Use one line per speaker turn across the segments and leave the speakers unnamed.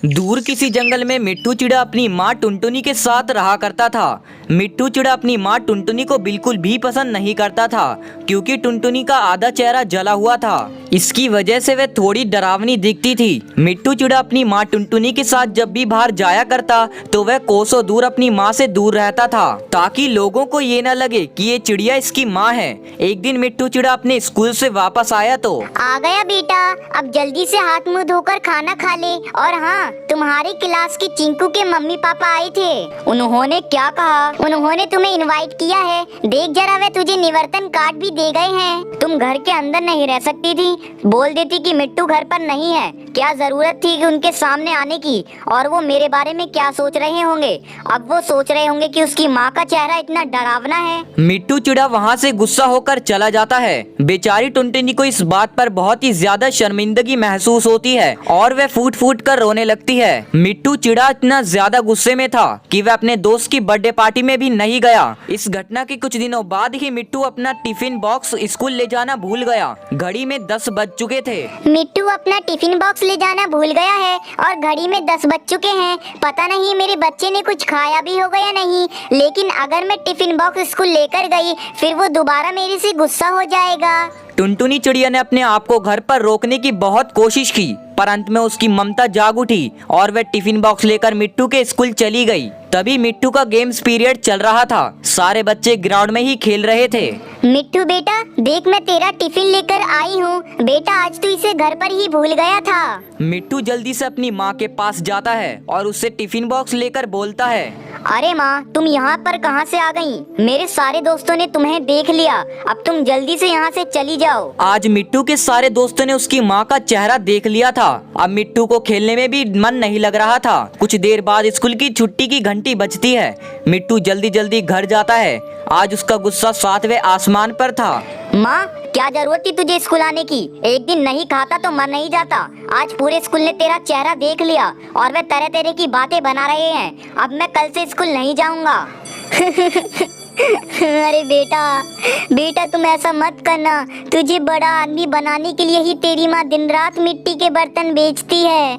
दूर किसी जंगल में मिट्टू चिड़ा अपनी माँ टुनटुनी के साथ रहा करता था। मिट्टू चिड़ा अपनी माँ टुनटुनी को बिल्कुल भी पसंद नहीं करता था, क्योंकि टुनटुनी का आधा चेहरा जला हुआ था। इसकी वजह से वह थोड़ी डरावनी दिखती थी। मिट्टू चिड़ा अपनी माँ टुनटुनी के साथ जब भी बाहर जाया करता तो वह कोसों दूर अपनी माँ से दूर रहता था, ताकि लोगों को ये न लगे कि ये चिड़िया इसकी माँ है। एक दिन मिट्टू चिड़ा अपने स्कूल से वापस आया तो
आ गया बेटा, अब जल्दी से हाथ मुंह धोकर खाना खा ले। और हाँ, तुम्हारी क्लास की चिंकू के मम्मी पापा आए थे। उन्होंने क्या कहा? उन्होंने तुम्हें इनवाइट किया है। देख जरा, वे तुझे निवर्तन कार्ड भी दे गए हैं। तुम घर के अंदर नहीं रह सकती थी, बोल देती कि मिट्टू घर पर नहीं है। क्या जरूरत थी कि उनके सामने आने की? और वो मेरे बारे में क्या सोच रहे होंगे? अब वो सोच रहे होंगे कि उसकी माँ का चेहरा इतना डरावना है।
मिट्टू चिड़ा वहाँ से गुस्सा होकर चला जाता है। बेचारी टुनटुनी को इस बात पर बहुत ही ज्यादा शर्मिंदगी महसूस होती है और वह फूट फूट कर रोने लगती है। मिट्टू चिड़ा इतना ज्यादा गुस्से में था कि वह अपने दोस्त की बर्थडे पार्टी में भी नहीं गया। इस घटना के कुछ दिनों बाद ही मिट्टू अपना टिफिन बॉक्स स्कूल ले जाना भूल गया। घड़ी में 10 बज चुके थे।
मिट्टू अपना टिफिन बॉक्स ले जाना भूल गया है और घड़ी में 10 बज चुके हैं। पता नहीं मेरे बच्चे ने कुछ खाया भी होगा या नहीं, लेकिन अगर मैं टिफिन बॉक्स स्कूल लेकर गई फिर वो दोबारा मेरे से गुस्सा हो जाएगा।
टुनटुनी चिड़िया ने अपने आप को घर पर रोकने की बहुत कोशिश की, पर अंत में उसकी ममता जाग उठी और वह टिफिन बॉक्स लेकर मिट्टू के स्कूल चली गई। तभी मिट्टू का गेम्स पीरियड चल रहा था। सारे बच्चे ग्राउंड में ही खेल रहे थे।
मिट्टू बेटा, देख मैं तेरा टिफिन लेकर आई हूँ। बेटा, आज तू इसे घर पर ही भूल गया था।
मिट्टू जल्दी से अपनी माँ के पास जाता है और उससे टिफिन बॉक्स लेकर बोलता है,
अरे माँ, तुम यहाँ पर कहाँ से आ गई? मेरे सारे दोस्तों ने तुम्हें देख लिया। अब तुम जल्दी से यहाँ से चली जाओ।
आज मिट्टू के सारे दोस्तों ने उसकी माँ का चेहरा देख लिया था। अब मिट्टू को खेलने में भी मन नहीं लग रहा था। कुछ देर बाद स्कूल की छुट्टी की घंटी बजती है। मिट्टू जल्दी जल्दी घर जाता है। आज उसका गुस्सा 7वें आसमान पर था।
माँ, क्या जरूरत थी तुझे स्कूल आने की? एक दिन नहीं खाता तो मन नहीं जाता। आज पूरे स्कूल ने तेरा चेहरा देख लिया और वे तरह तरह की बातें बना रहे हैं। अब मैं कल से स्कूल नहीं जाऊंगा। अरे बेटा तुम ऐसा मत करना। तुझे बड़ा आदमी बनाने के लिए ही तेरी माँ दिन रात मिट्टी के बर्तन बेचती है।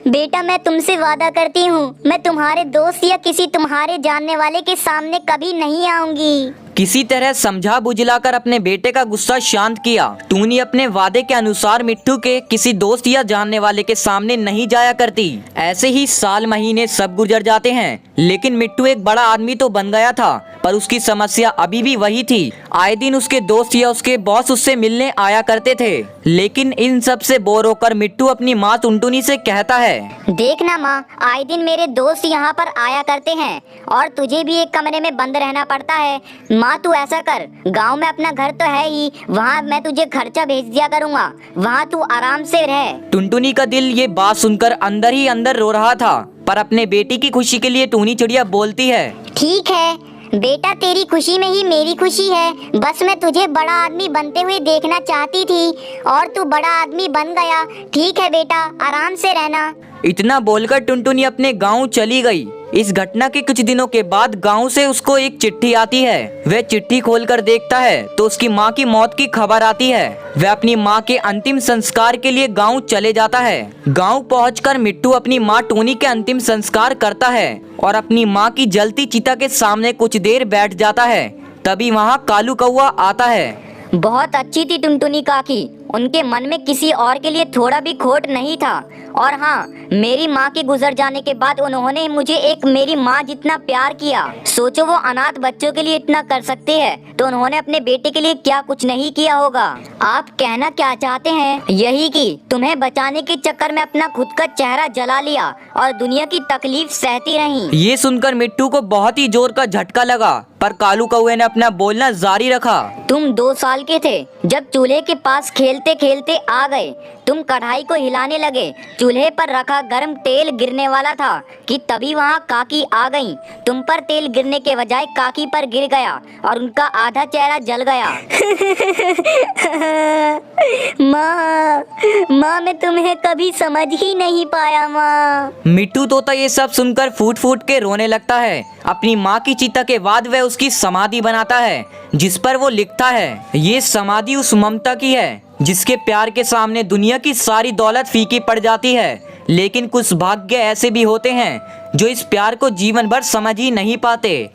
बेटा मैं तुमसे वादा करती हूँ, मैं तुम्हारे दोस्त या किसी तुम्हारे जानने वाले के सामने कभी नहीं आऊंगी।
किसी तरह समझा बुझलाकर अपने बेटे का गुस्सा शांत किया। टूनी अपने वादे के अनुसार मिट्टू के किसी दोस्त या जानने वाले के सामने नहीं जाया करती। ऐसे ही साल महीने सब गुजर जाते हैं, लेकिन मिट्टू एक बड़ा आदमी तो बन गया था, पर उसकी समस्या अभी भी वही थी। आए दिन उसके दोस्त या उसके बॉस उससे मिलने आया करते थे, लेकिन इन सब से बोर होकर मिट्टू अपनी माँ टुनटुनी से कहता है,
देखना माँ, आए दिन मेरे दोस्त यहाँ पर आया करते हैं और तुझे भी एक कमरे में बंद रहना पड़ता है। माँ, तू ऐसा कर, गांव में अपना घर तो है ही, वहाँ मैं तुझे खर्चा भेज दिया करूँगा, वहाँ तू आराम से रह।
टुनटुनी का दिल ये बात सुनकर अंदर ही अंदर रो रहा था, पर अपने बेटी की खुशी के लिए टूनी चिड़िया बोलती है,
ठीक है बेटा, तेरी खुशी में ही मेरी खुशी है। बस मैं तुझे बड़ा आदमी बनते हुए देखना चाहती थी और तू बड़ा आदमी बन गया। ठीक है बेटा, आराम से रहना।
इतना बोलकर टुनटुनी अपने गांव चली गई। इस घटना के कुछ दिनों के बाद गांव से उसको एक चिट्ठी आती है। वह चिट्ठी खोलकर देखता है तो उसकी माँ की मौत की खबर आती है। वह अपनी माँ के अंतिम संस्कार के लिए गांव चले जाता है। गांव पहुंचकर मिट्टू अपनी माँ टूनी के अंतिम संस्कार करता है और अपनी माँ की जलती चिता के सामने कुछ देर बैठ जाता है। तभी वहाँ कालू कौआ आता है।
बहुत अच्छी थी टुनटुनी काकी, उनके मन में किसी और के लिए थोड़ा भी खोट नहीं था। और हाँ, मेरी माँ के गुजर जाने के बाद उन्होंने मुझे एक मेरी माँ जितना प्यार किया। सोचो, वो अनाथ बच्चों के लिए इतना कर सकते हैं तो उन्होंने अपने बेटे के लिए क्या कुछ नहीं किया होगा। आप कहना क्या चाहते हैं? यही कि तुम्हें बचाने के चक्कर में अपना खुद का चेहरा जला लिया और दुनिया की तकलीफ सहती रही।
ये सुनकर मिट्टू को बहुत ही जोर का झटका लगा, पर कालू कौवे ने अपना बोलना जारी रखा।
तुम 2 साल के थे जब चूल्हे के पास खेलते खेलते आ गए। तुम कढ़ाई को हिलाने लगे, चूल्हे पर रखा गर्म तेल गिरने वाला था कि तभी वहाँ काकी आ गई। तुम पर तेल गिरने के बजाय काकी पर गिर गया और उनका आधा चेहरा जल गया। माँ, मैं तुम्हें कभी समझ ही नहीं पाया माँ।
मिट्टू तोता ये सब सुनकर फूट फूट के रोने लगता है। अपनी माँ की चिता के बाद वह उसकी समाधि बनाता है, जिस पर वो लिखता है, ये समाधि उस ममता की है जिसके प्यार के सामने दुनिया की सारी दौलत फीकी पड़ जाती है। लेकिन कुछ भाग्य ऐसे भी होते हैं जो इस प्यार को जीवन भर समझ ही नहीं पाते।